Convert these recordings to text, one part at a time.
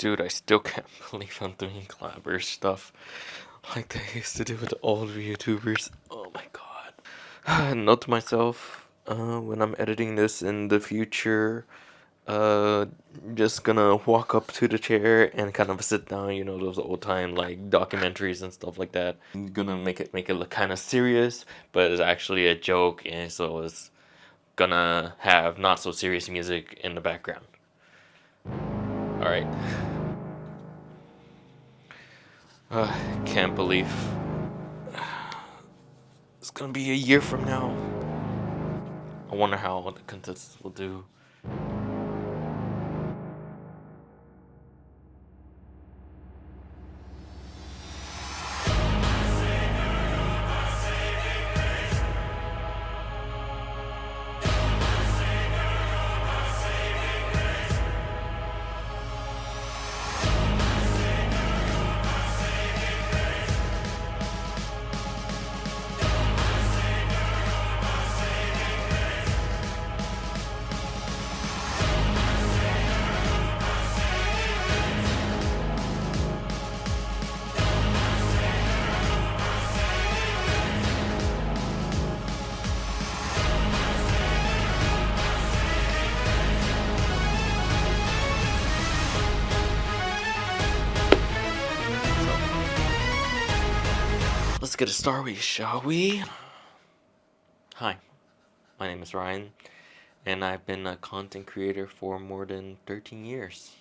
Dude, I still can't believe I'm doing collabor stuff like they used to do with the old YouTubers. Oh my god. Note to myself, when I'm editing this in the future, uh, just gonna walk up to the chair and kind of sit down, you know, those old time like documentaries and stuff like that. I'm gonna make it look kind of serious, but it's actually a joke, and so it's gonna have not so serious music in the background. Alright. Can't believe it's gonna be a year from now. I wonder how the contestants will do. Let's get it started, shall we? Hi, my name is Ryan, and I've been a content creator for more than 13 years.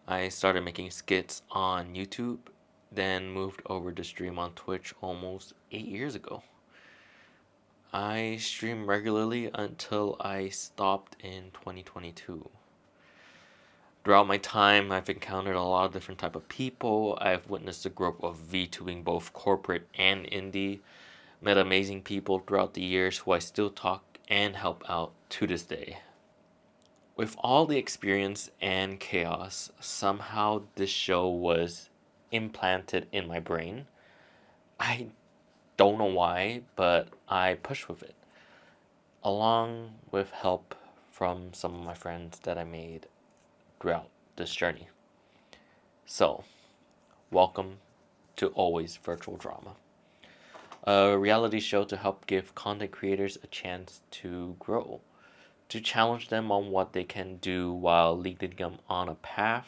I started making skits on YouTube, then moved over to stream on Twitch almost 8 years ago. I stream regularly until I stopped in 2022. Throughout my time, I've encountered a lot of different type of people. I've witnessed the growth of VTubing, both corporate and indie. Met amazing people throughout the years who I still talk and help out to this day. With all the experience and chaos, somehow this show was implanted in my brain. I don't know why, but I pushed with it, along with help from some of my friends that I made throughout this journey. So, welcome to Always Virtual Drama, a reality show to help give content creators a chance to grow, to challenge them on what they can do while leading them on a path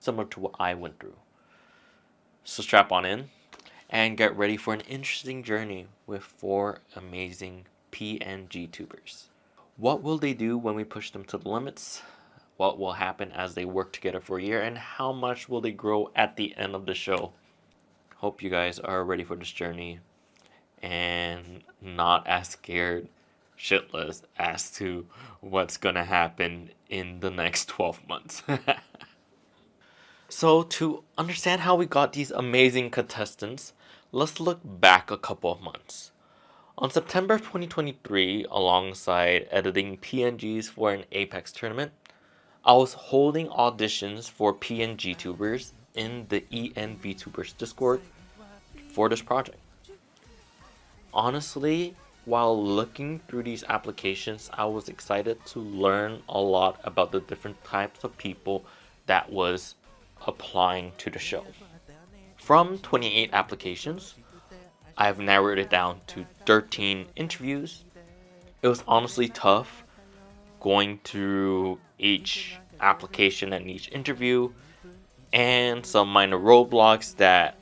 similar to what I went through. So strap on in and get ready for an interesting journey with 4 amazing PNG tubers. What will they do when we push them to the limits? What will happen as they work together for a year, and how much will they grow at the end of the show? Hope you guys are ready for this journey and not as scared shitless as to what's gonna happen in the next 12 months. So to understand how we got these amazing contestants, let's look back a couple of months. On September 2023, alongside editing PNGs for an Apex tournament, I was holding auditions for PNG tubers in the VTubers Discord for this project. Honestly, while looking through these applications, I was excited to learn a lot about the different types of people that was applying to the show. From 28 applications, I've narrowed it down to 13 interviews. It was honestly tough going through each application and each interview, and some minor roadblocks that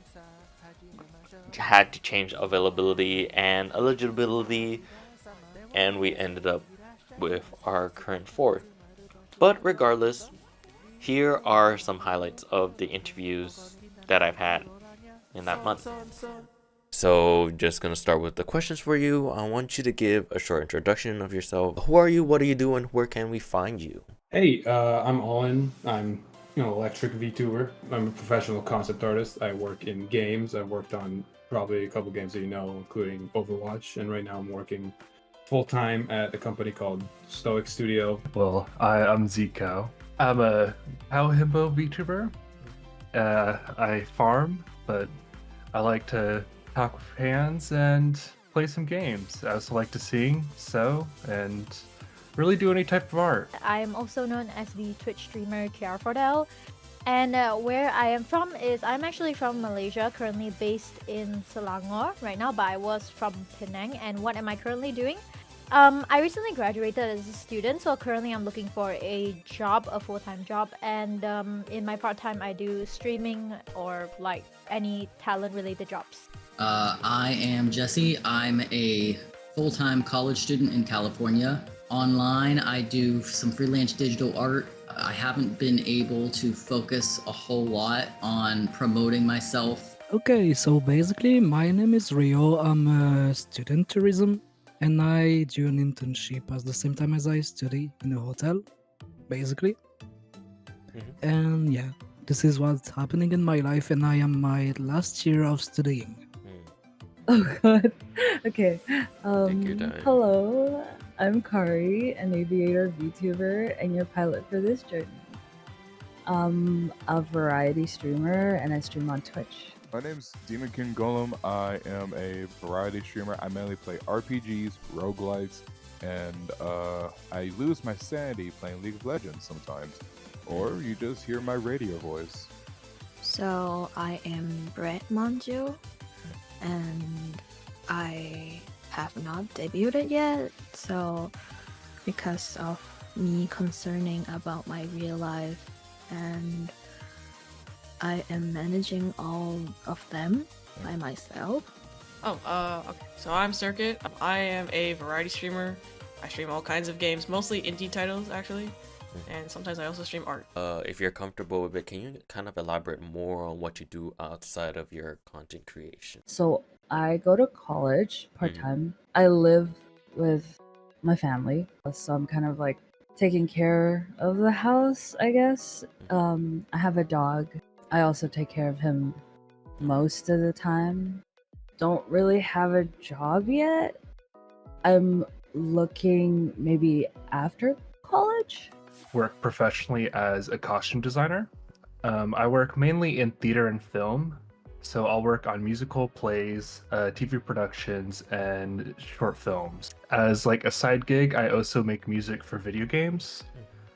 had to change availability and eligibility, and we ended up with our current 4. But regardless, here are some highlights of the interviews that I've had in that month. So just gonna start with the questions for you. I want you to give a short introduction of yourself. Who are you? What do you do? And where can we find you? Hey, I'm Ollin. I'm electric VTuber. I'm a professional concept artist. I work in games. I've worked on probably a couple games that you know, including Overwatch. And right now I'm working full-time at a company called Stoic Studio. Well, I'm ZekeCow. I'm a cow himbo VTuber. I farm, but I like to talk with fans and play some games. I also like to sing, sew, and really do any type of art. I am also known as the Twitch streamer Kiara Fordel, And where I am from is I'm actually from Malaysia, currently based in Selangor right now, but I was from Penang. And what am I currently doing? I recently graduated as a student, so currently I'm looking for a job, a full-time job, and in my part-time I do streaming or like any talent-related jobs. I am Jesse. I'm a full-time college student in California. Online, I do some freelance digital art. I haven't been able to focus a whole lot on promoting myself. Okay, so basically, my name is Rio. I'm a student tourism, and I do an internship at the same time as I study in a hotel, basically. And yeah, this is what's happening in my life, and I am my last year of studying. Oh god. Okay. Take your time. Hello. I'm Kari, an aviator VTuber, and your pilot for this journey. I'm a variety streamer, and I stream on Twitch. My name's DemonKingGolem. I am a variety streamer. I mainly play RPGs, roguelikes, and I lose my sanity playing League of Legends sometimes. Or you just hear my radio voice. So I am Brett Monjo, and I have not debuted yet. So because of me concerning about my real life, and I am managing all of them by myself. Oh, okay. So I'm Circuit. I am a variety streamer. I stream all kinds of games, mostly indie titles actually. And sometimes I also stream art. If you're comfortable with it, can you kind of elaborate more on what you do outside of your content creation? So I go to college part-time. I live with my family, so I'm kind of like taking care of the house, I guess. I have a dog. I also take care of him most of the time. Don't really have a job yet. I'm looking maybe after college. Work professionally as a costume designer. I work mainly in theater and film, so I'll work on musical plays, TV productions, and short films. As like a side gig, I also make music for video games,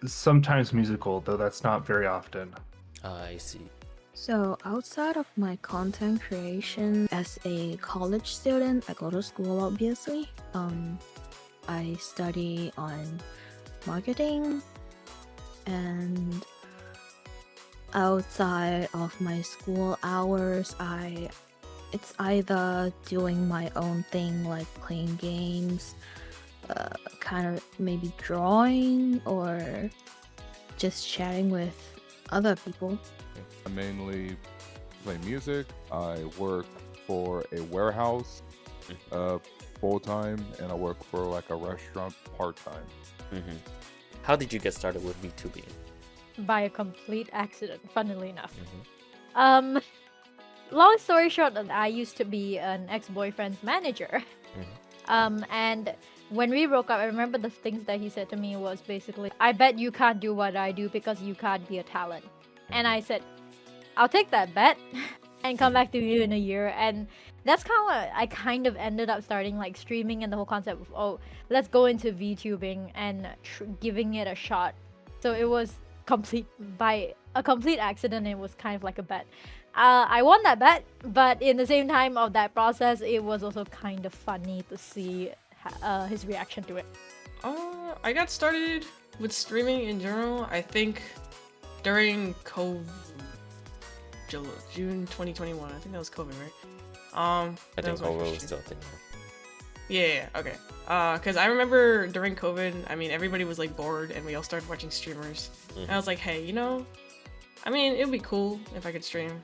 sometimes musical, though that's not very often. I see. So outside of my content creation, as a college student, I go to school obviously. I study on marketing, and outside of my school hours, it's either doing my own thing like playing games, kind of maybe drawing, or just chatting with other people. I mainly play music. I work for a warehouse full-time, and I work for like a restaurant part-time. How did you get started with VTubing? By a complete accident, funnily enough. Long story short, I used to be an ex-boyfriend's manager. And when we broke up, I remember the things that he said to me was basically, I bet you can't do what I do because you can't be a talent. And I said, I'll take that bet and come back to you in a year. And that's how I kind of ended up starting like streaming and the whole concept of, oh, let's go into VTubing and giving it a shot. So it was by a complete accident. It was kind of like a bet. I won that bet, but in the same time of that process, it was also kind of funny to see his reaction to it. I got started with streaming in general, I think during June 2021. I think that was COVID, right? I think COVID was still a thing. Yeah, okay. Because I remember during COVID, I mean, everybody was like bored and we all started watching streamers. And I was like, hey, you know, I mean, it would be cool if I could stream.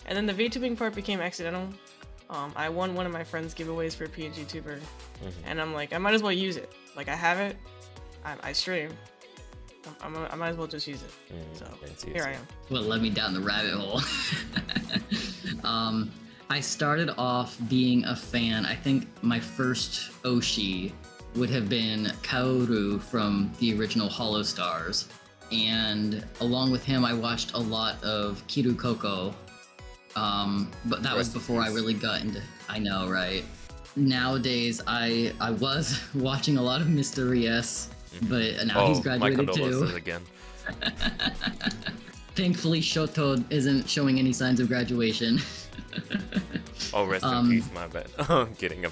And then the VTubing part became accidental. I won one of my friend's giveaways for PNG Tuber. And I'm like, I might as well use it. Like, I have it. I stream. I might as well just use it. So here I am. What led me down the rabbit hole. I started off being a fan. I think my first Oshi would have been Kaoru from the original Hollow Stars. And along with him, I watched a lot of Kiru Koko. But that was before I really got into... I know, right? Nowadays, I was watching a lot of Mr. ES, but now he's graduated my too. again. Thankfully, Shoto isn't showing any signs of graduation. Oh, rest in peace, my bad. I'm kidding.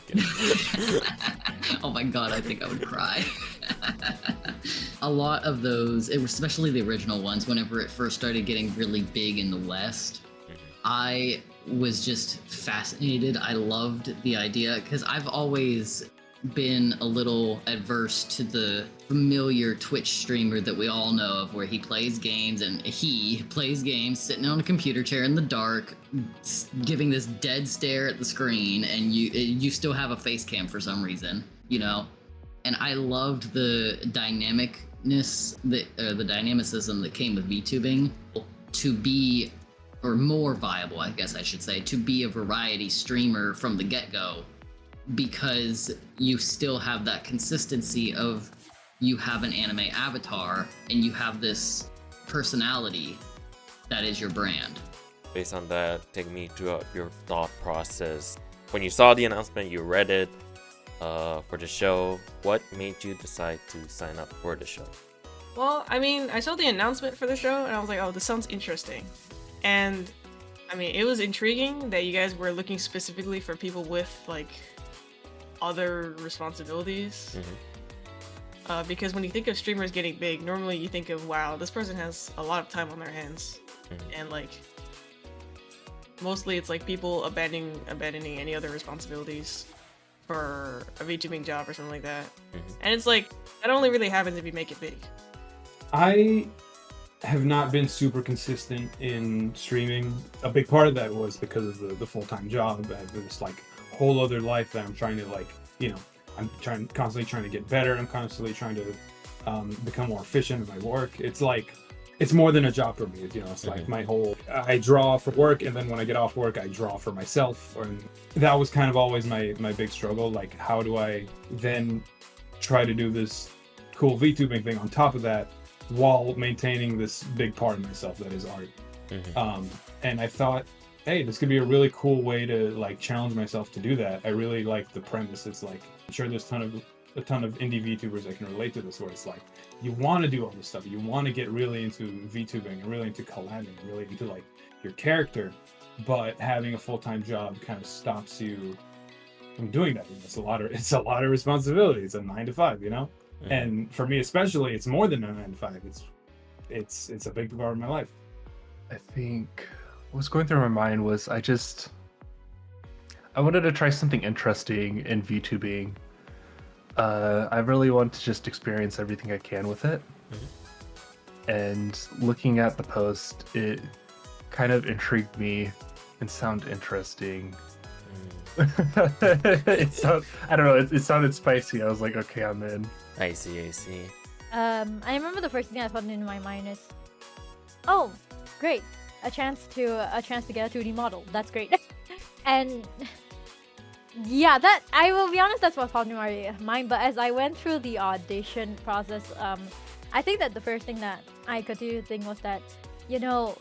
Oh my god, I think I would cry. A lot of those, especially the original ones, whenever it first started getting really big in the West, I was just fascinated. I loved the idea because I've always been a little adverse to the familiar Twitch streamer that we all know of, where he plays games sitting on a computer chair in the dark, giving this dead stare at the screen, and you still have a face cam for some reason, you know. And I loved the dynamicness, the dynamicism that came with VTubing to be, or more viable, I guess I should say, to be a variety streamer from the get-go, because you still have that consistency of you have an anime avatar and you have this personality that is your brand. Based on that, take me through your thought process. When you saw the announcement, you read it for the show. What made you decide to sign up for the show? Well, I mean, I saw the announcement for the show and I was like, oh, this sounds interesting. And I mean, it was intriguing that you guys were looking specifically for people with like other responsibilities. Because when you think of streamers getting big, normally you think of, wow, this person has a lot of time on their hands. And like, mostly it's like people abandoning any other responsibilities for a VTubing job or something like that. And it's like, that only really happens if you make it big. I have not been super consistent in streaming. A big part of that was because of the full-time job. I have this like whole other life that I'm trying to like, you know, I'm constantly trying to get better. I'm constantly trying to become more efficient in my work. It's like, it's more than a job for me. You know, it's like my whole, I draw for work, and then when I get off work, I draw for myself. And that was kind of always my big struggle. Like, how do I then try to do this cool VTubing thing on top of that while maintaining this big part of myself that is art? And I thought, hey, this could be a really cool way to like challenge myself to do that. I really like the premise. It's like, I'm sure there's a ton of indie VTubers that can relate to this, where it's like, you want to do all this stuff, you want to get really into VTubing and really into collabing, really into like your character, but having a full-time job kind of stops you from doing that. It's a lot of responsibility. It's a 9 to 5, you know. And for me especially, it's more than a 9 to 5. It's a big part of my life. I think what was going through my mind was I wanted to try something interesting in VTubing. I really want to just experience everything I can with it. And looking at the post, it kind of intrigued me and sounded interesting. I don't know, it sounded spicy. I was like, okay, I'm in. I see. I remember the first thing that popped into my mind is, oh, great, a chance to get a 2D model. That's great. And yeah, that, I will be honest, that's what popped into my mind. But as I went through the audition process, I think that the first thing that I continued to think was that, you know,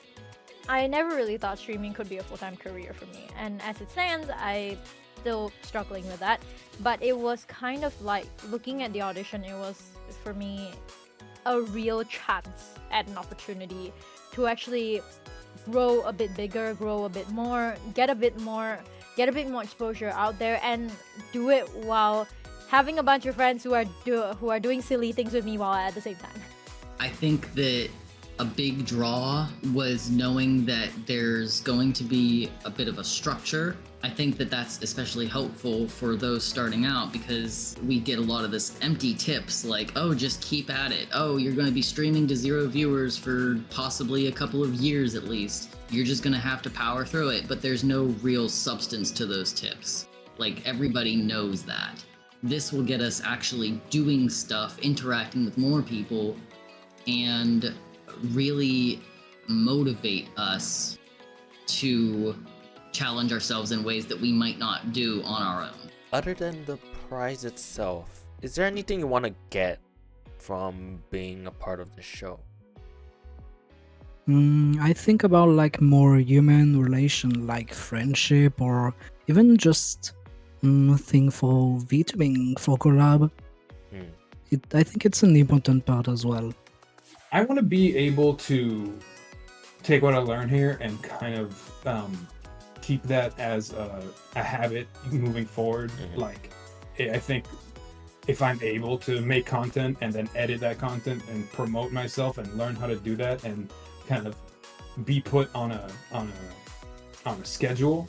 I never really thought streaming could be a full-time career for me. And as it stands, I'm still struggling with that. But it was kind of like, looking at the audition, it was, for me, a real chance at an opportunity to actually grow a bit bigger, grow a bit more, get a bit more exposure out there, and do it while having a bunch of friends who are doing silly things with me while at the same time. I think that a big draw was knowing that there's going to be a bit of a structure. I think that that's especially helpful for those starting out, because we get a lot of this empty tips like, oh, just keep at it. Oh, you're going to be streaming to 0 viewers for possibly a couple of years at least. You're just going to have to power through it. But there's no real substance to those tips. Like, everybody knows that. This will get us actually doing stuff, interacting with more people, and really motivate us to challenge ourselves in ways that we might not do on our own. Other than the prize itself, is there anything you want to get from being a part of the show? I think about like more human relation, like friendship, or even just thing for VTubing, for collab. I think it's an important part as well. I want to be able to take what I learn here and kind of keep that as a habit moving forward. Like, I think if I'm able to make content and then edit that content and promote myself and learn how to do that and kind of be put on a schedule,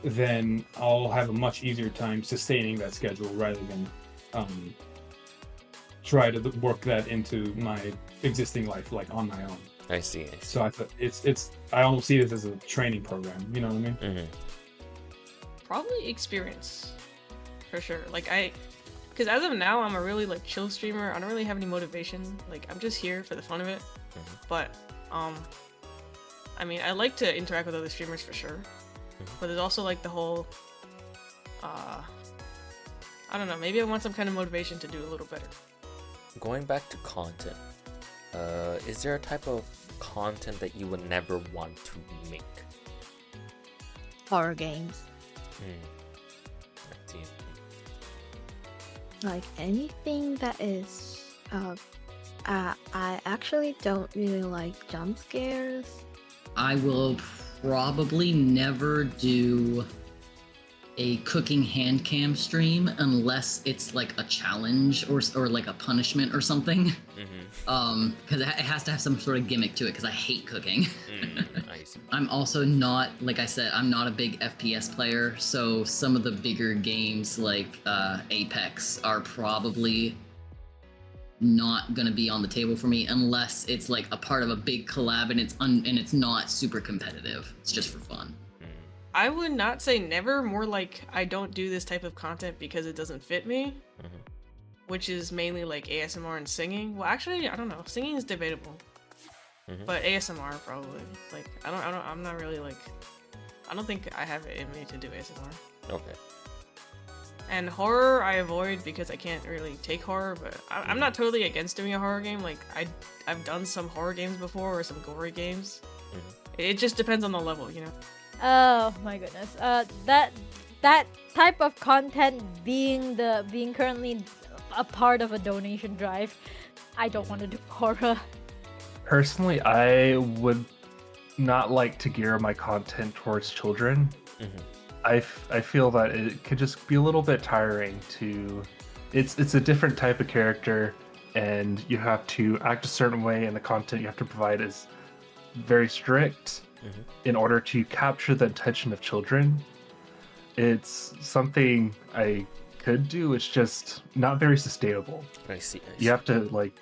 then I'll have a much easier time sustaining that schedule rather than try to work that into my existing life, like on my own. I see. So I thought I almost see it as a training program. You know what I mean? Probably experience, for sure. Like because as of now, I'm a really like chill streamer. I don't really have any motivation. Like I'm just here for the fun of it. But I mean, I like to interact with other streamers for sure. But there's also like the whole, I don't know. Maybe I want some kind of motivation to do a little better. Going back to content, is there a type of content that you would never want to make? Horror games. I see. Like anything that is I actually don't really like jump scares. I will probably never do a cooking hand cam stream unless it's like a challenge or like a punishment or something. Because it has to have some sort of gimmick to it, because I hate cooking. I see. I'm also not, like I said, I'm not a big FPS player, so some of the bigger games like Apex are probably not gonna be on the table for me unless it's like a part of a big collab and it's not super competitive. It's just for fun. I would not say never, more like I don't do this type of content because it doesn't fit me, which is mainly like ASMR and singing. Well, actually, I don't know. Singing is debatable, but ASMR probably. Like I'm not really like, I don't think I have it in me to do ASMR. Okay. And horror I avoid because I can't really take horror, but I'm not totally against doing a horror game. Like I've done some horror games before or some gory games. It just depends on the level, you know. Oh my goodness. That type of content being currently a part of a donation drive, I don't want to do horror. Personally, I would not like to gear my content towards children. I feel that it could just be a little bit tiring to... It's a different type of character, and you have to act a certain way, and the content you have to provide is very strict in order to capture the attention of children. It's something I could do, it's just not very sustainable. I see. You have to like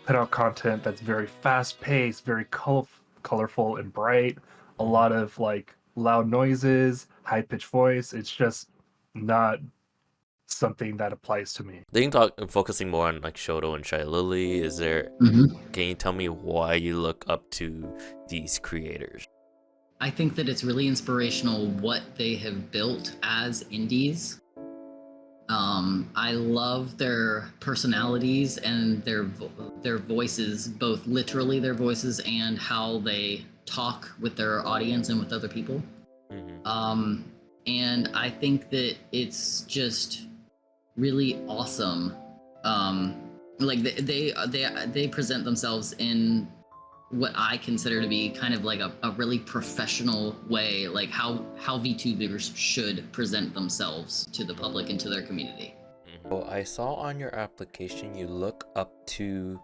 put out content that's very fast-paced, very colorful and bright, a lot of like loud noises, high-pitched voice. It's just not something that applies to me. Then focusing more on like Shoto and Shy Lily. Is there? Can you tell me why you look up to these creators? I think that it's really inspirational what they have built as indies. I love their personalities and their voices, both literally their voices and how they talk with their audience and with other people. And I think that it's just really awesome. Like they present themselves in what I consider to be kind of like a really professional way, like how VTubers should present themselves to the public and to their community. Well, I saw on your application you look up to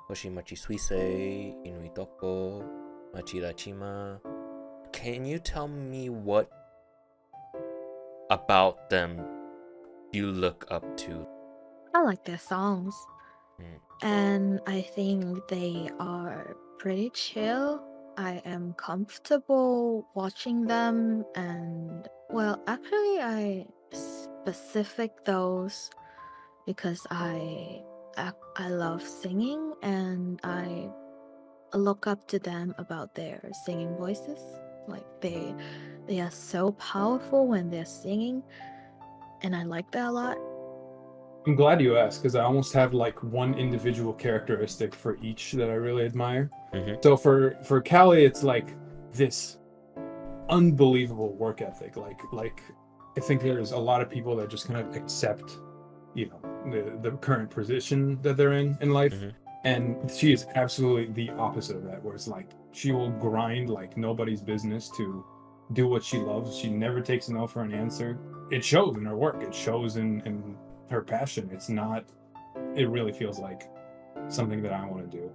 Hoshimachi Suisei, Inuitoko, Machirachima. Can you tell me what about them you look up to? I like their songs. And I think they are pretty chill. I am comfortable watching them, and well, actually I specific those because I love singing, and I look up to them about their singing voices. Like they are so powerful when they're singing, and I like that a lot. I'm glad you asked, because I almost have like one individual characteristic for each that I really admire. So for Callie, it's like this unbelievable work ethic. Like I think there's a lot of people that just kind of accept, you know, the current position that they're in life, And she is absolutely the opposite of that, where it's like she will grind like nobody's business to do what she loves. She never takes a no for an answer. It shows in her work. It shows in her passion. It's not. It really feels like something that I want to do.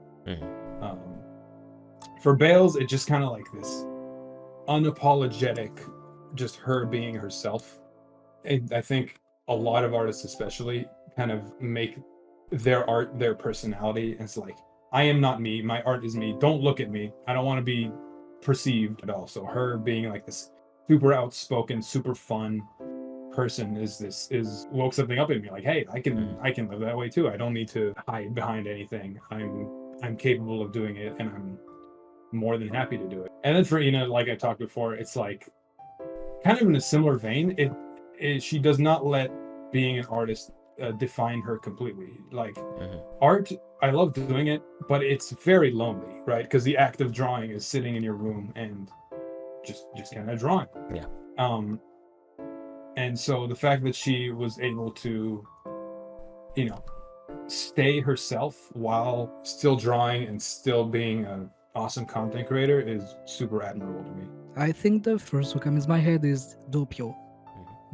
For Bales, it just kind of like this unapologetic, just her being herself. And I think a lot of artists, especially, kind of make their art their personality. And it's like, I am not me. My art is me. Don't look at me. I don't want to be perceived at all. So her being like this super outspoken, super fun person is woke something up in me. Like, hey, I can live that way too. I don't need to hide behind anything. I'm capable of doing it, and I'm more than happy to do it. And then for Ina, like I talked before, it's like kind of in a similar vein. She does not let being an artist define her completely. Like art, I love doing it, but it's very lonely, right? Because the act of drawing is sitting in your room and just kind of drawing. Yeah. And so the fact that she was able to, stay herself while still drawing and still being an awesome content creator is super admirable to me. I think the first who comes in my head is Doppio.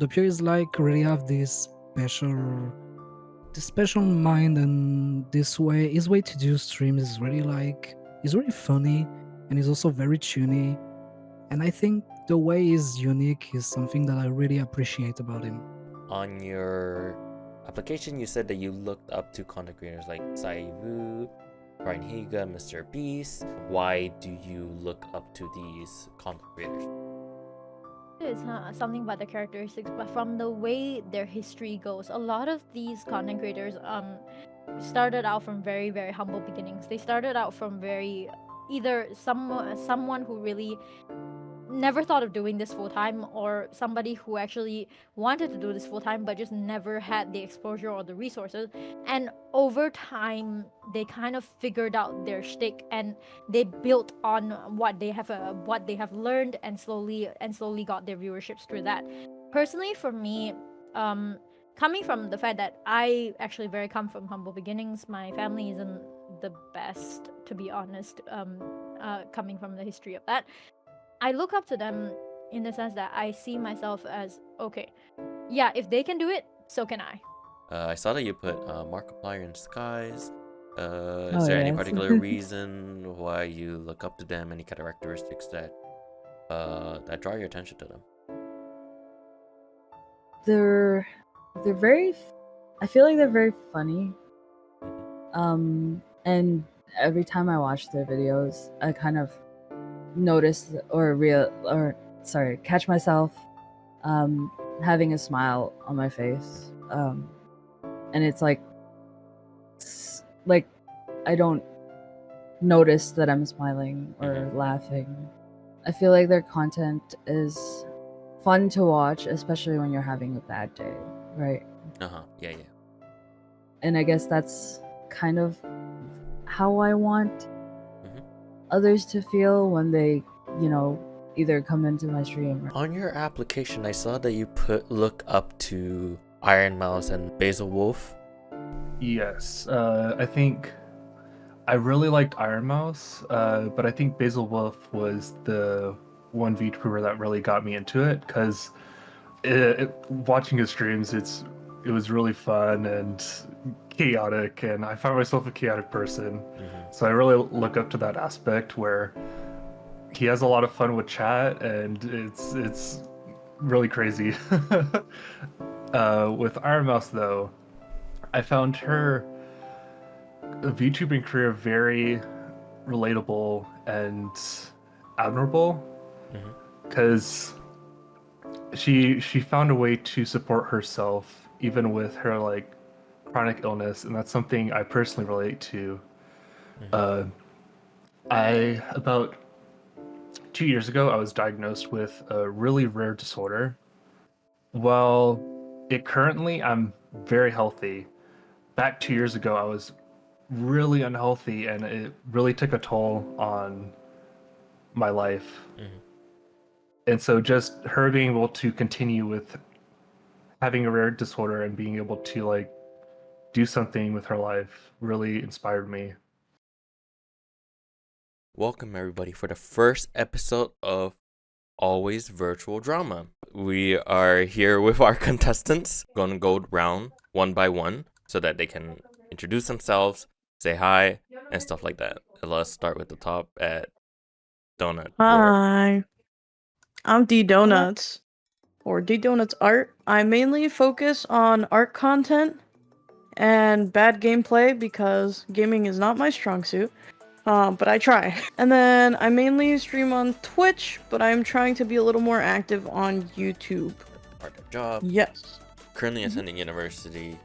Doppio is like really have this special mind, and his way to do streams is really funny, and he's also very tuney. And I think the way he's unique is something that I really appreciate about him. On your application, you said that you looked up to content creators like SayaAlys, Brian Higa, Mr. Beast. Why do you look up to these content creators? It's not something about the characteristics, but from the way their history goes, a lot of these content creators started out from very, very humble beginnings. They started out from either someone who really never thought of doing this full time, or somebody who actually wanted to do this full time but just never had the exposure or the resources. And over time, they kind of figured out their shtick, and they built on what they have learned, and slowly got their viewerships through that. Personally, for me, coming from the fact that I actually come from humble beginnings, my family isn't the best, to be honest. Coming from the history of that, I look up to them in the sense that I see myself as, okay, yeah, if they can do it, so can I. I saw that you put Markiplier in Skies. Is there any particular reason why you look up to them? Any characteristics that draw your attention to them? They're very. I feel like they're very funny. And every time I watch their videos, I kind of notice catch myself having a smile on my face, and it's like I don't notice that I'm smiling or laughing. I feel like their content is fun to watch, especially when you're having a bad day, right? Yeah. And I guess that's kind of how I want others to feel when they, either come into my stream. On your application, I saw that you look up to Iron Mouse and Basil Wolf. Yes, I think I really liked Iron Mouse, but I think Basil Wolf was the one VTuber that really got me into it, because watching his streams, it was really fun and chaotic, and I find myself a chaotic person. So I really look up to that aspect where he has a lot of fun with chat, and it's really crazy. With Iron Mouse, though, I found her VTubing career very relatable and admirable, because she found a way to support herself even with her chronic illness, and that's something I personally relate to. About 2 years ago, I was diagnosed with a really rare disorder. Well, currently I'm very healthy. Back 2 years ago, I was really unhealthy, and it really took a toll on my life. And so just her being able to continue with having a rare disorder and being able to do something with her life really inspired me. Welcome everybody for the first episode of Always Virtual Drama. We are here with our contestants, gonna go round one by one so that they can introduce themselves, say hi, and stuff like that. Let's start with the top at Donut. Hi, I'm D Donuts, or D Donuts Art. I mainly focus on art content and bad gameplay because gaming is not my strong suit. But I try. And then I mainly stream on Twitch, but I'm trying to be a little more active on YouTube. Part-time job. Yes. Currently attending university.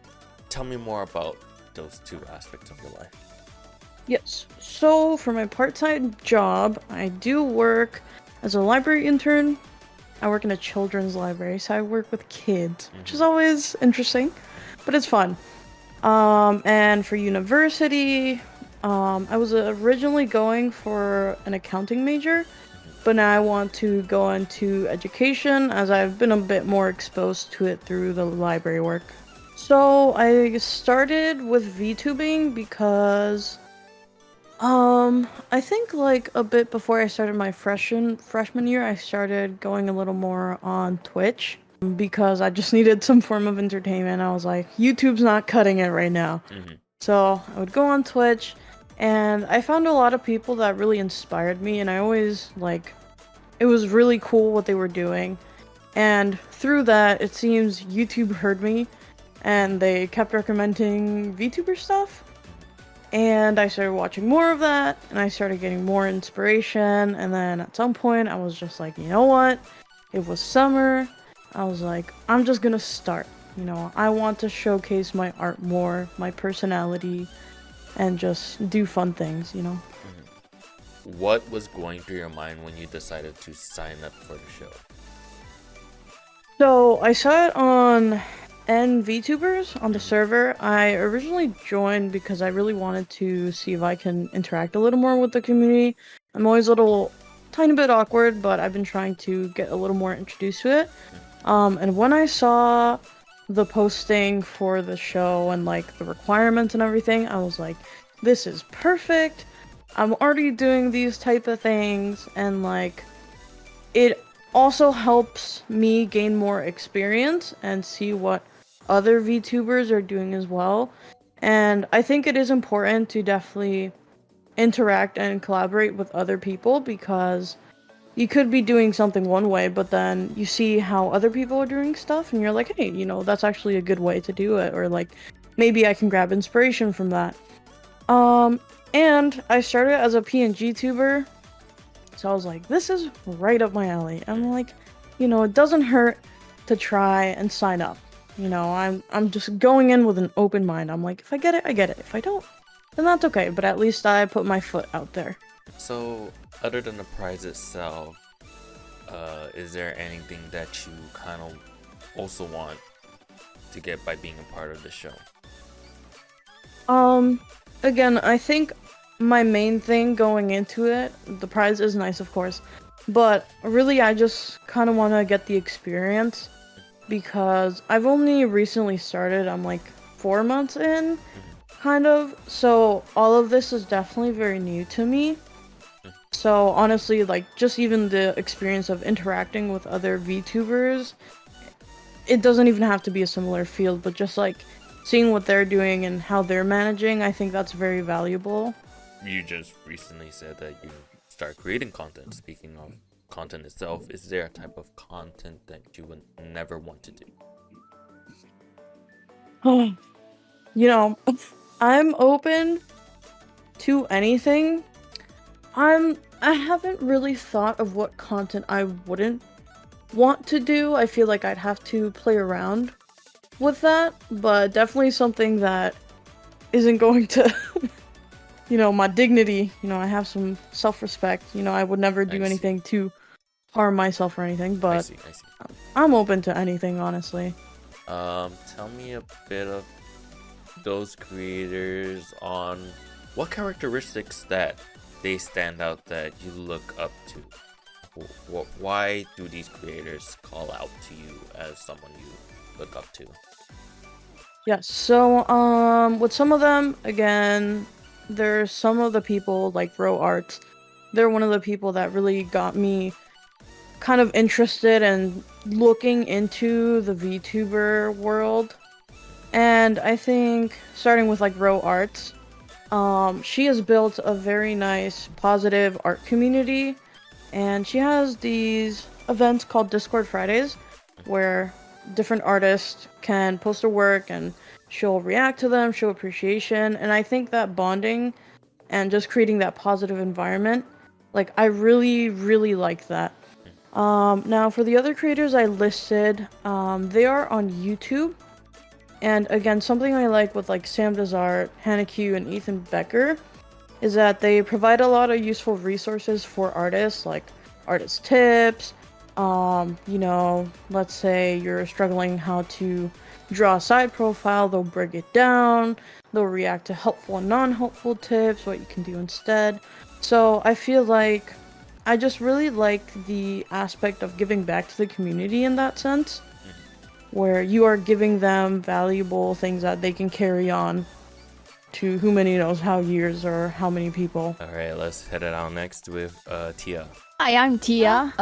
Tell me more about those two aspects of your life. Yes. So for my part-time job, I do work as a library intern. I work in a children's library, so I work with kids, which is always interesting, but it's fun. And for university, I was originally going for an accounting major, but now I want to go into education as I've been a bit more exposed to it through the library work. So I started with VTubing because I think like a bit before I started my freshman year, I started going a little more on Twitch because I just needed some form of entertainment. I was like, YouTube's not cutting it right now. So I would go on Twitch, and I found a lot of people that really inspired me, and I always like, it was really cool what they were doing. And through that, it seems YouTube heard me, and they kept recommending VTuber stuff. And I started watching more of that, and I started getting more inspiration. And then at some point, I was just like, you know what? It was summer. I was like, I'm just gonna start. You know, I want to showcase my art more, my personality, and just do fun things, you know? What was going through your mind when you decided to sign up for the show? So I saw it on VTubers on the server. I originally joined because I really wanted to see if I can interact a little more with the community. I'm always a little tiny bit awkward, but I've been trying to get a little more introduced to it. And when I saw the posting for the show and like the requirements and everything, I was like, this is perfect. I'm already doing these type of things, and like it also helps me gain more experience and see what other VTubers are doing as well. And I think it is important to definitely interact and collaborate with other people, because you could be doing something one way, but then you see how other people are doing stuff, and you're like, hey, you know, that's actually a good way to do it, or like, maybe I can grab inspiration from that. And I started as a PNG tuber, so I was like, this is right up my alley. I'm like, you know, it doesn't hurt to try and sign up. You know, I'm just going in with an open mind. I'm like, if I get it, I get it. If I don't, then that's okay, but at least I put my foot out there. So, other than the prize itself, is there anything that you kind of also want to get by being a part of the show? Again, I think my main thing going into it, the prize is nice, of course, but really I just kind of want to get the experience, because I've only recently started. I'm like 4 months in, kind of, so all of this is definitely very new to me. So honestly, like, just even the experience of interacting with other VTubers, it doesn't even have to be a similar field, but just like seeing what they're doing and how they're managing, I think that's very valuable. You just recently said that you start creating content. Speaking of content itself, is there a type of content that you would never want to do? You know, I'm open to anything. I haven't really thought of what content I wouldn't want to do. I feel like I'd have to play around with that, but definitely something that isn't going to, you know, my dignity. You know, I have some self-respect. You know, I would never do anything to harm myself or anything, but I see. I'm open to anything, honestly. Tell me a bit of those creators, on what characteristics that they stand out that you look up to. Why do these creators call out to you as someone you look up to? Yes, so with some of them, again, there's some of the people like Art they're one of the people that really got me kind of interested in looking into the VTuber world. And I think starting with like Ro Arts, she has built a very nice, positive art community, and she has these events called Discord Fridays, where different artists can post their work and she'll react to them, show appreciation, and I think that bonding and just creating that positive environment, like I really, really like that. Now for the other creators I listed, they are on YouTube. And again, something I like with like Sam Does Art, Hannah Q, and Ethan Becker is that they provide a lot of useful resources for artists, like artist tips. Let's say you're struggling how to draw a side profile, they'll break it down, they'll react to helpful and non-helpful tips, what you can do instead. So I feel like I just really like the aspect of giving back to the community in that sense, where you are giving them valuable things that they can carry on to who many knows how years or how many people. All right, let's head it out next with Tia. Hi, I'm Tia,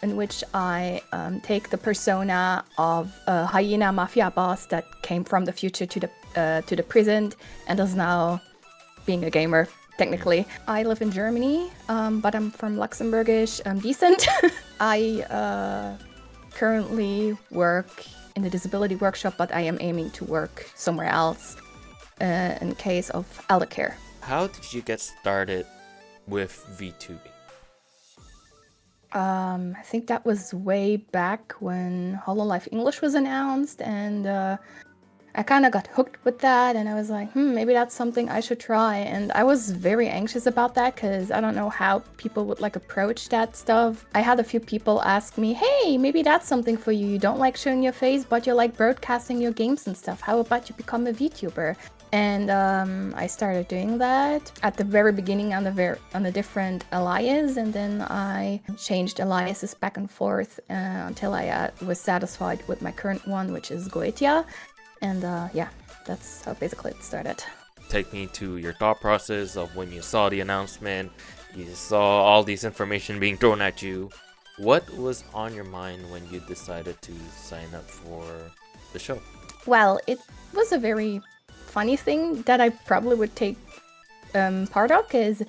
in which I take the persona of a hyena mafia boss that came from the future to the present and is now being a gamer, technically. I live in Germany, but I'm from Luxembourgish descent. I currently work in the disability workshop, but I am aiming to work somewhere else in case of elder care. How did you get started with VTubing? I think that was way back when Hololive English was announced, and I kind of got hooked with that, and I was like, maybe that's something I should try. And I was very anxious about that because I don't know how people would like approach that stuff. I had a few people ask me, hey, maybe that's something for you. You don't like showing your face, but you like broadcasting your games and stuff. How about you become a VTuber? And I started doing that at the very beginning on the different aliases, and then I changed aliases back and forth until I was satisfied with my current one, which is Goetia. And yeah, that's how basically it started. Take me to your thought process of when you saw the announcement, you saw all these information being thrown at you. What was on your mind when you decided to sign up for the show? Well, it was a very funny thing that I probably would take part of, because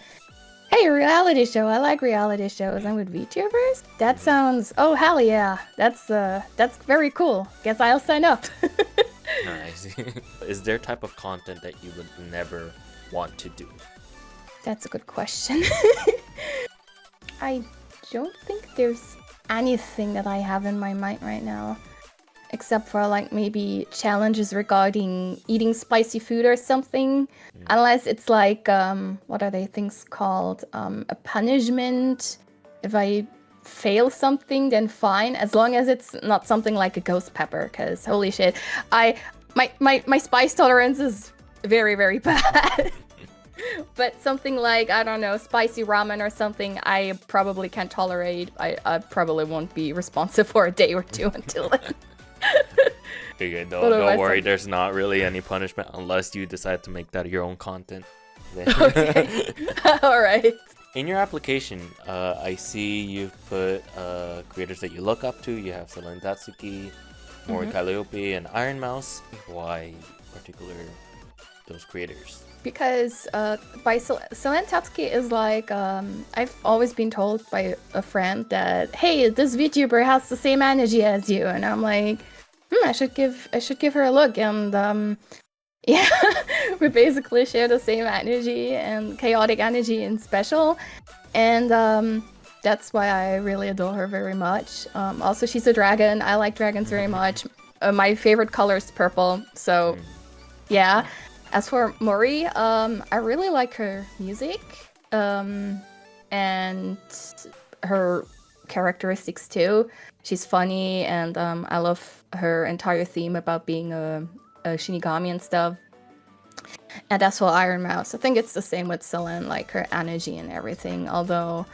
hey, reality show, I like reality shows. I'm with VTubers. That sounds, oh hell yeah, that's very cool. Guess I'll sign up. Nice. Is there a type of content that you would never want to do? That's a good question. I don't think there's anything that I have in my mind right now, except for like maybe challenges regarding eating spicy food or something. Unless it's like, what are they things called? A punishment. If I fail something, then fine, as long as it's not something like a ghost pepper, because holy shit, my spice tolerance is very, very bad. But something like, I don't know, spicy ramen or something, I probably can't tolerate. I probably won't be responsive for a day or two until then. Okay, don't worry, there's not really any punishment unless you decide to make that your own content. Okay. Alright. In your application, I see you've put creators that you look up to. You have Selene Tatsuki, Mori Calliope, and Iron Mouse. Why particular those creators? Because by Selene Tatsuki is like, I've always been told by a friend that, hey, this VTuber has the same energy as you, and I'm like, I should give her a look. And yeah, we basically share the same energy and chaotic energy and special, and that's why I really adore her very much. Also, she's a dragon. I like dragons very much. My favorite color is purple, so yeah. As for Mori, I really like her music and her characteristics too. She's funny, and I love her entire theme about being a Shinigami and stuff. And as for Iron Mouse, I think it's the same with Selene, like her energy and everything. Although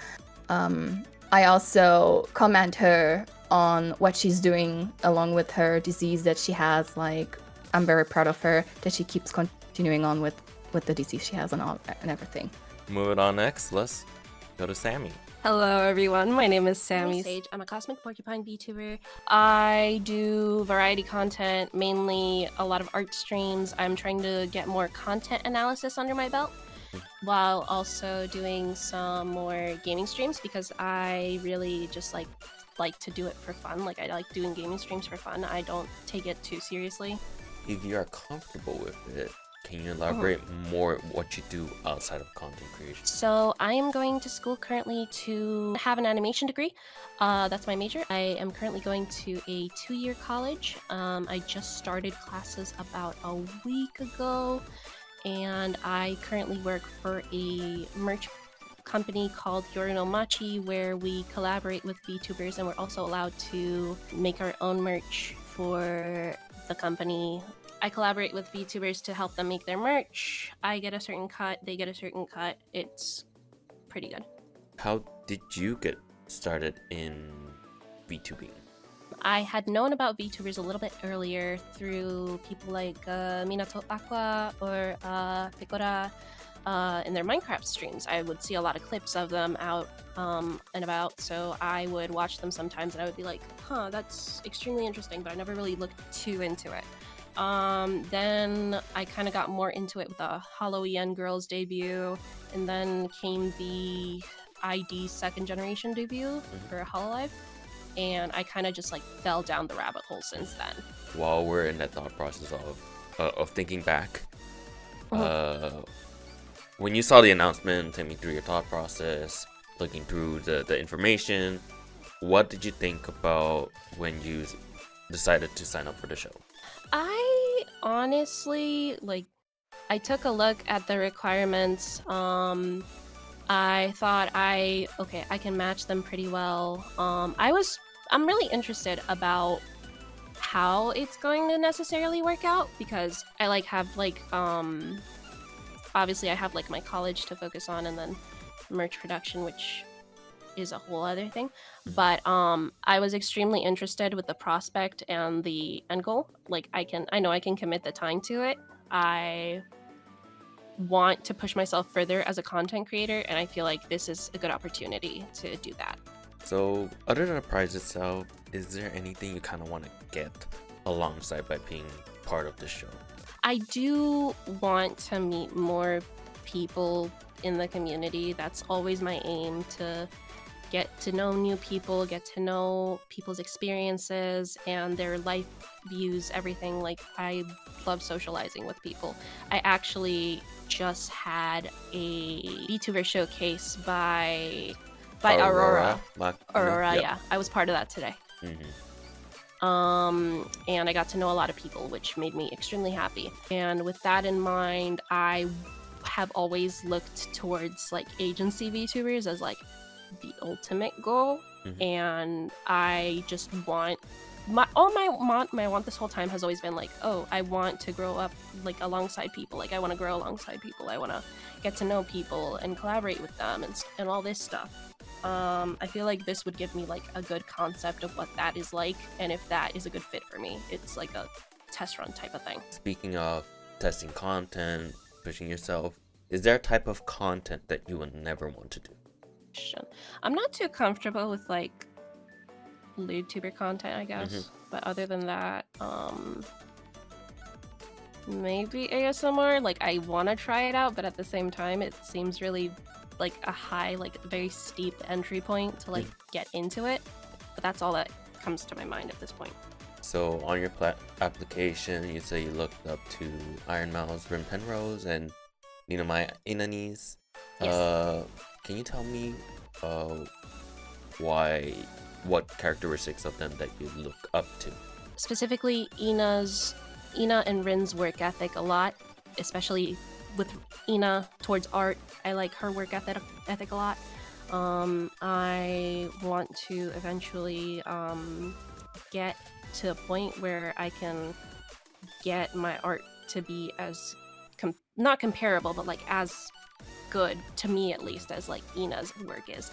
I also commend her on what she's doing along with her disease that she has. Like, I'm very proud of her that she keeps continuing on with the disease she has and everything. Moving on next, Les. go to Sammy. Hello everyone, my name is Sammy Sage. I'm a Cosmic Porcupine VTuber. I do variety content, mainly a lot of art streams. I'm trying to get more content analysis under my belt, while also doing some more gaming streams because I really just like to do it for fun. Like I like doing gaming streams for fun. I don't take it too seriously. If you are comfortable with it, can you elaborate more what you do outside of content creation? So I am going to school currently to have an animation degree. That's my major. I am currently going to a 2-year college. I just started classes about a week ago, and I currently work for a merch company called Yori no Machi, where we collaborate with VTubers, and we're also allowed to make our own merch for the company. I collaborate with VTubers to help them make their merch. I get a certain cut, they get a certain cut. It's pretty good. How did you get started in VTubing? I had known about VTubers a little bit earlier through people like Minato Aqua or Picora in their Minecraft streams. I would see a lot of clips of them out and about, so I would watch them sometimes and I would be like, huh, that's extremely interesting, but I never really looked too into it. Then I kind of got more into it with the Halloween Girls debut, and then came the ID second generation debut for Hololive, and I kind of just like fell down the rabbit hole since then. While we're in that thought process of thinking back, when you saw the announcement, take me through your thought process, looking through the information, what did you think about when you decided to sign up for the show? I honestly, I took a look at the requirements. I thought I can match them pretty well. I'm really interested about how it's going to necessarily work out, because I obviously I have my college to focus on, and then merch production, which is a whole other thing. But I was extremely interested with the prospect and the end goal. I know I can commit the time to it. I want to push myself further as a content creator, and I feel like this is a good opportunity to do that. So other than the prize itself, is there anything you kind of want to get alongside by being part of the show? I do want to meet more people in the community. That's always my aim, to get to know new people, get to know people's experiences and their life views, everything. I love socializing with people. I actually just had a VTuber showcase by Aurora. Aurora, yep. Yeah. I was part of that today. And I got to know a lot of people, which made me extremely happy. And with that in mind, I have always looked towards agency VTubers as the ultimate goal. And I just want my want this whole time has always been I want to grow up alongside people. I want to grow alongside people. I want to get to know people and collaborate with them and all this stuff. I feel like this would give me a good concept of what that is like, and if that is a good fit for me. It's like a test run type of thing. Speaking of testing content, pushing yourself, is there a type of content that you would never want to do? I'm not too comfortable with LudeTuber content, I guess. But other than that, maybe ASMR. I want to try it out, but at the same time, it seems really a high, very steep entry point to get into it. But that's all that comes to my mind at this point. So on your application, you say you looked up to Iron Mouse, Rim Penrose, and Ninamai Inanis. Yes. Can you tell me what characteristics of them that you look up to? Specifically, Ina and Rin's work ethic a lot, especially with Ina towards art. I like her work ethic a lot. I want to eventually get to a point where I can get my art to be as not comparable, but as good, to me at least, as Ina's work is.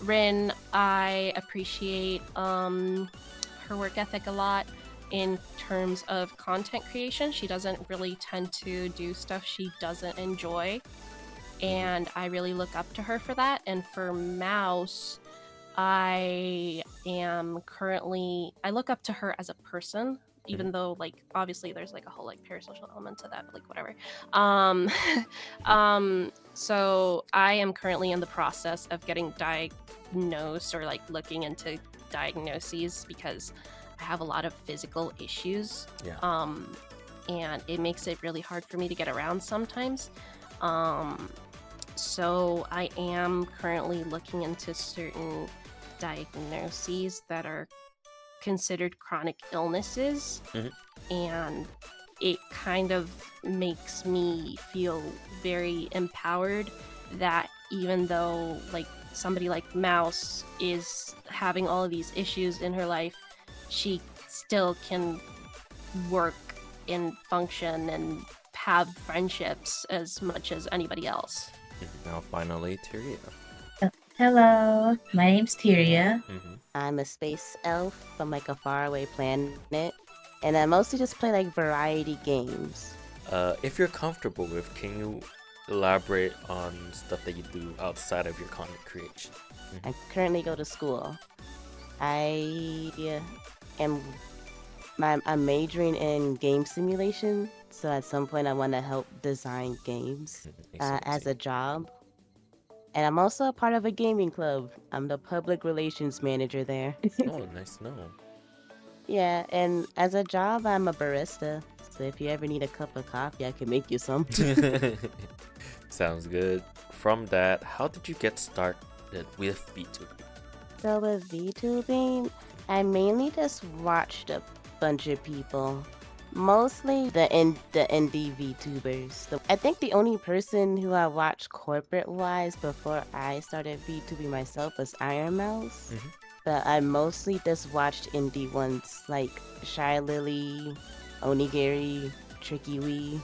Rin, I appreciate her work ethic a lot in terms of content creation. She doesn't really tend to do stuff she doesn't enjoy. and I really look up to her for that. And for Mouse, I look up to her as a person, even though like obviously there's like a whole like parasocial element to that, but like whatever. So I am currently in the process of getting diagnosed or like looking into diagnoses because I have a lot of physical issues. And it makes it really hard for me to get around sometimes. So I am currently looking into certain diagnoses that are considered chronic illnesses, and it kind of makes me feel very empowered that even though like somebody like Mouse is having all of these issues in her life, she still can work and function and have friendships as much as anybody else. Now finally, Tyria. Hello, my name's Tyria. I'm a space elf from like a faraway planet, and I mostly just play like variety games. If you're comfortable with, can you elaborate on stuff that you do outside of your content creation? I currently go to school. I'm majoring in game simulation, so at some point I want to help design games as a job. And I'm also a part of a gaming club. I'm the public relations manager there. Oh, nice to know. Yeah, and as a job, I'm a barista. So if you ever need a cup of coffee, I can make you some. Sounds good. From that, how did you get started with VTubing? So with VTubing, I mainly just watched a bunch of people. Mostly the indie VTubers. I think the only person who I watched corporate-wise before I started VTubing myself was Iron Mouse. But I mostly just watched indie ones like Shy Lily, Onigiri, Tricky Wee.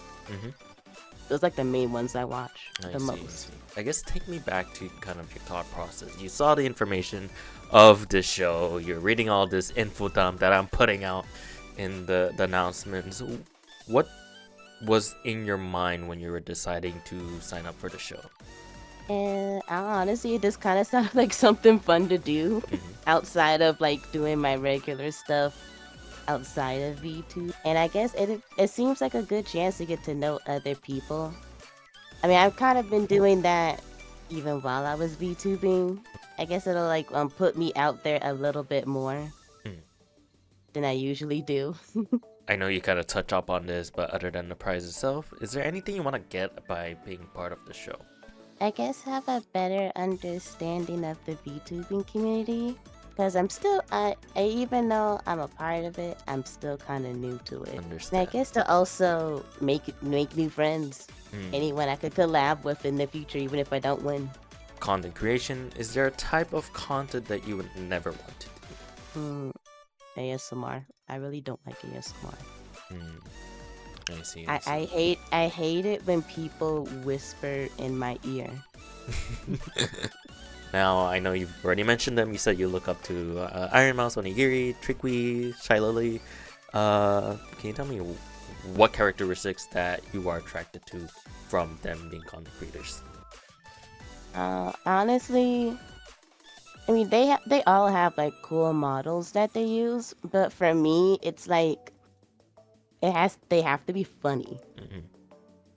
Those are like the main ones I watch the most. I guess take me back to kind of your thought process. You saw the information of the show. You're reading all this info dump that I'm putting out in the announcements. What was in your mind when you were deciding to sign up for the show? And honestly, it just kind of sounded like something fun to do outside of like doing my regular stuff outside of VTube. And I guess it seems like a good chance to get to know other people. I mean, I've kind of been doing that even while I was VTubing. I guess it'll like put me out there a little bit more than I usually do. I know you kind of touch up on this, but other than the prize itself, is there anything you want to get by being part of the show? I guess have a better understanding of the VTubing community, because I'm still, even though I'm a part of it, I'm still kind of new to it. And I guess to also make new friends, anyone I could collab with in the future, even if I don't win. Content creation, is there a type of content that you would never want to do? ASMR. I really don't like ASMR. I see. I hate it when people whisper in my ear. Now, I know you've already mentioned them. You said you look up to Iron Mouse, Onigiri, Tricky, Shy Lily. Can you tell me what characteristics that you are attracted to from them being content creators? Honestly, I mean, they all have like cool models that they use, but for me, it's like they have to be funny.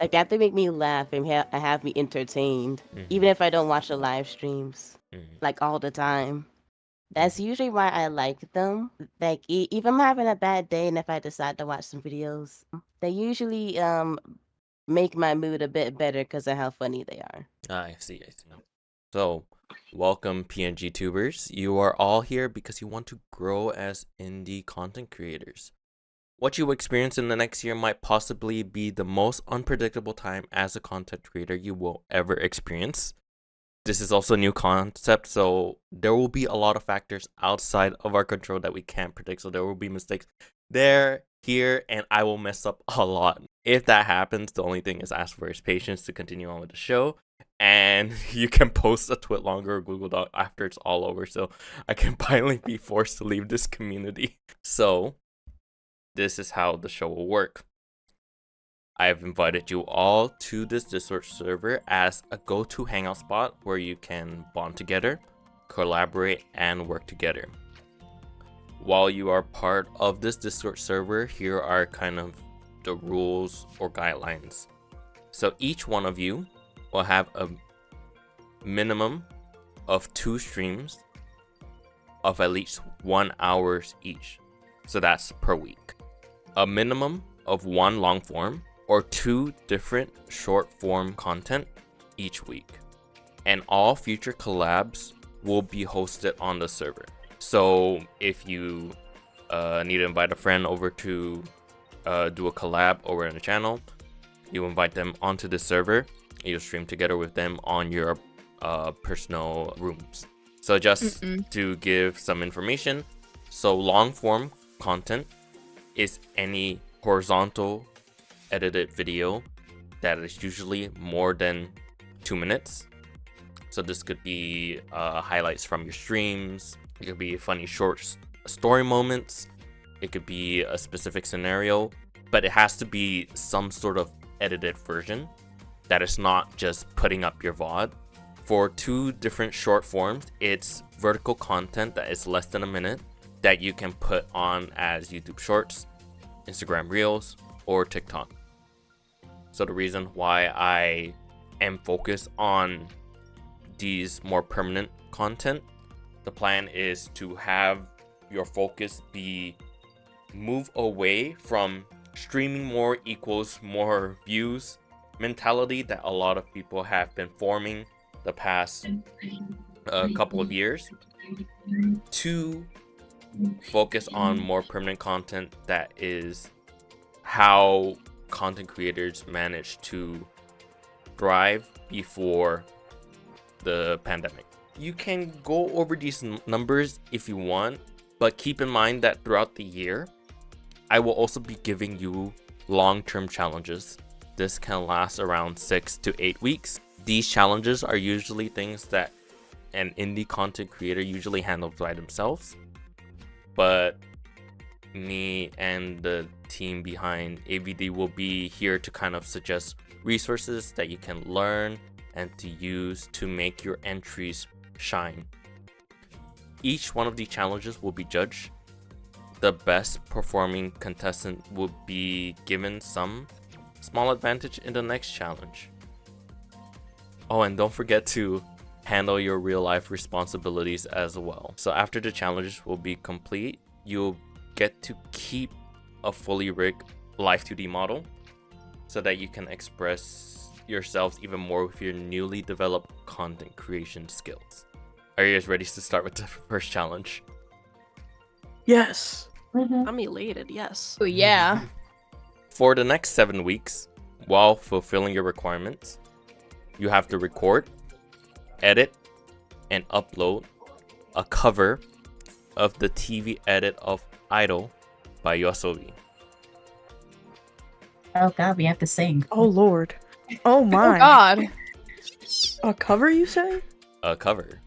Like they have to make me laugh and have me entertained, even if I don't watch the live streams like all the time. That's usually why I like them. Like even if I'm having a bad day and if I decide to watch some videos, they usually make my mood a bit better because of how funny they are. I see. So, welcome PNG tubers. You are all here because you want to grow as indie content creators. What you experience in the next year might possibly be the most unpredictable time as a content creator you will ever experience. This is also a new concept, so there will be a lot of factors outside of our control that we can't predict. So there will be mistakes there, here, and I will mess up a lot. If that happens, the only thing is ask for his patience to continue on with the show. And you can post a tweet longer or Google Doc after it's all over, so I can finally be forced to leave this community. So, this is how the show will work. I have invited you all to this Discord server as a go-to hangout spot where you can bond together, collaborate, and work together. While you are part of this Discord server, here are kind of the rules or guidelines. So each one of you will have a minimum of 2 streams of at least 1 hour each. So that's per week. A minimum of 1 long form or 2 different short form content each week. And all future collabs will be hosted on the server. So if you need to invite a friend over to do a collab over in the channel, you invite them onto the server, you stream together with them on your personal rooms. So just to give some information, so long form content is any horizontal edited video that is usually more than 2 minutes. So this could be highlights from your streams, it could be funny short story moments, it could be a specific scenario, but it has to be some sort of edited version that is not just putting up your VOD. For 2 different short forms, it's vertical content that is less than a minute that you can put on as YouTube Shorts, Instagram Reels, or TikTok. So the reason why I am focused on these more permanent content, the plan is to have your focus be move away from streaming more equals more views mentality that a lot of people have been forming the past couple of years, to focus on more permanent content that is how content creators managed to thrive before the pandemic. You can go over these numbers if you want, but keep in mind that throughout the year, I will also be giving you long-term challenges. This can last around 6 to 8 weeks. These challenges are usually things that an indie content creator usually handles by themselves, but me and the team behind AVD will be here to kind of suggest resources that you can learn and to use to make your entries shine. Each one of these challenges will be judged. The best performing contestant will be given some small advantage in the next challenge. Oh, and don't forget to handle your real life responsibilities as well. So after the challenges will be complete, you'll get to keep a fully rigged live 2D model so that you can express yourselves even more with your newly developed content creation skills. Are you guys ready to start with the first challenge? Yes. I'm elated, yes. Oh, yeah. For the next 7 weeks, while fulfilling your requirements, you have to record, edit, and upload a cover of the TV edit of Idol by Yoasobi. Oh god, we have to sing. Oh lord. Oh my. Oh god. A cover, you say? A cover.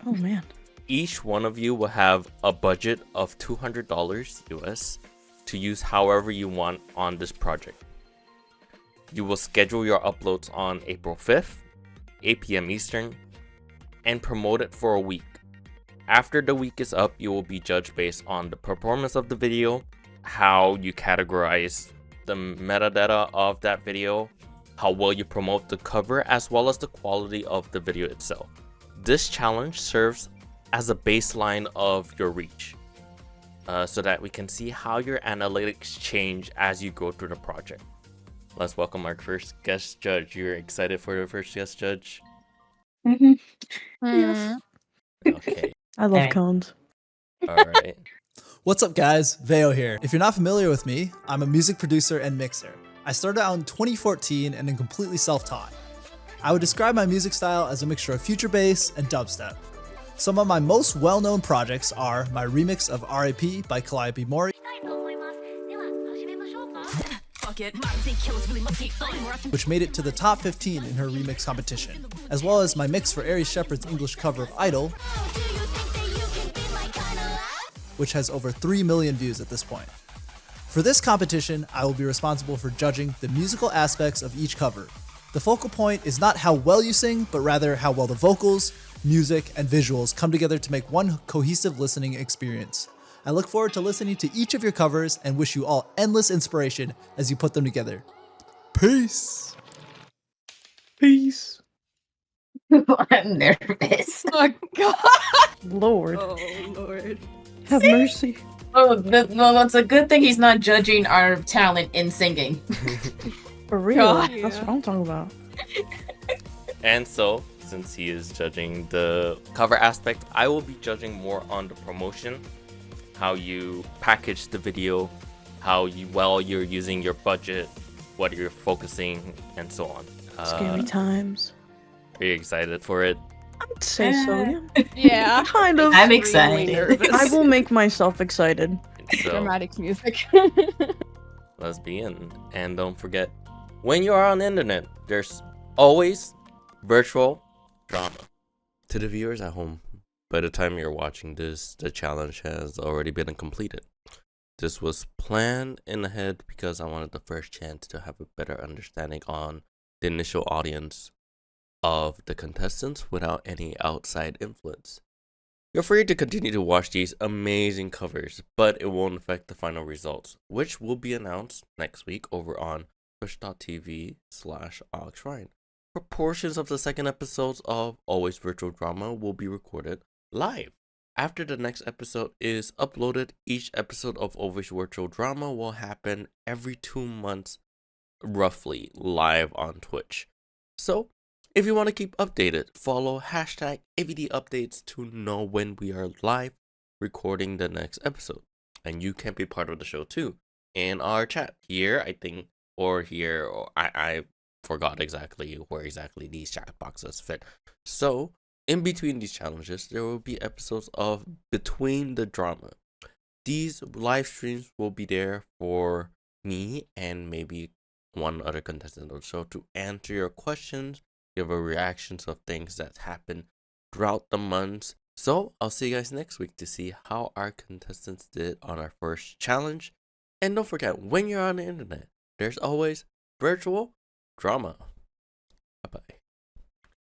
Oh man. Each one of you will have a budget of $200 US to use however you want on this project. You will schedule your uploads on April 5th, 8 p.m. Eastern, and promote it for a week. After the week is up, you will be judged based on the performance of the video, how you categorize the metadata of that video, how well you promote the cover, as well as the quality of the video itself. This challenge serves as a baseline of your reach, so that we can see how your analytics change as you go through the project. Let's welcome our first guest judge. You're excited for the first guest judge? Yes. Okay. I love cones. Alright. What's up guys, Veo here. If you're not familiar with me, I'm a music producer and mixer. I started out in 2014 and am completely self-taught. I would describe my music style as a mixture of future bass and dubstep. Some of my most well-known projects are my remix of R.I.P. by Kariimode, which made it to the top 15 in her remix competition, as well as my mix for Ari Shepherd's English cover of Idol, which has over 3 million views at this point. For this competition, I will be responsible for judging the musical aspects of each cover. The focal point is not how well you sing, but rather how well the vocals, music, and visuals come together to make one cohesive listening experience. I look forward to listening to each of your covers and wish you all endless inspiration as you put them together. Peace! Peace! I'm nervous. Oh god. Lord. Oh lord. Have mercy. Oh, well, it's a good thing he's not judging our talent in singing. For real. God. That's what I'm talking about. And so, since he is judging the cover aspect, I will be judging more on the promotion, how you package the video, how well you're using your budget, what you're focusing, and so on. Scary times. Are you excited for it? I'd say so, yeah. Yeah. Kind of. I'm Extremely excited. nervous. I will make myself excited. So, Dramatic music. let's begin. And don't forget, when you are on the internet, there's always virtual drama. To the viewers at home, by the time you're watching this, the challenge has already been completed. This was planned in ahead because I wanted the first chance to have a better understanding on the initial audience of the contestants without any outside influence. You're free to continue to watch these amazing covers, but it won't affect the final results, which will be announced next week over on twitch.tv/OxShrine. For portions of the second episodes of Always Virtual Drama will be recorded live. After the next episode is uploaded, each episode of Always Virtual Drama will happen every 2 months, roughly, live on Twitch. So, if you want to keep updated, follow hashtag AVD updates to know when we are live recording the next episode. And you can be part of the show too. In our chat here, I think, or here, or I forgot exactly where exactly these chat boxes fit. So, in between these challenges, there will be episodes of Between the Drama. These live streams will be there for me and maybe one other contestant on the show to answer your questions, give a reactions of things that happen throughout the months. So I'll see you guys next week to see how our contestants did on our first challenge. And don't forget, when you're on the internet, there's always virtual drama. Bye bye.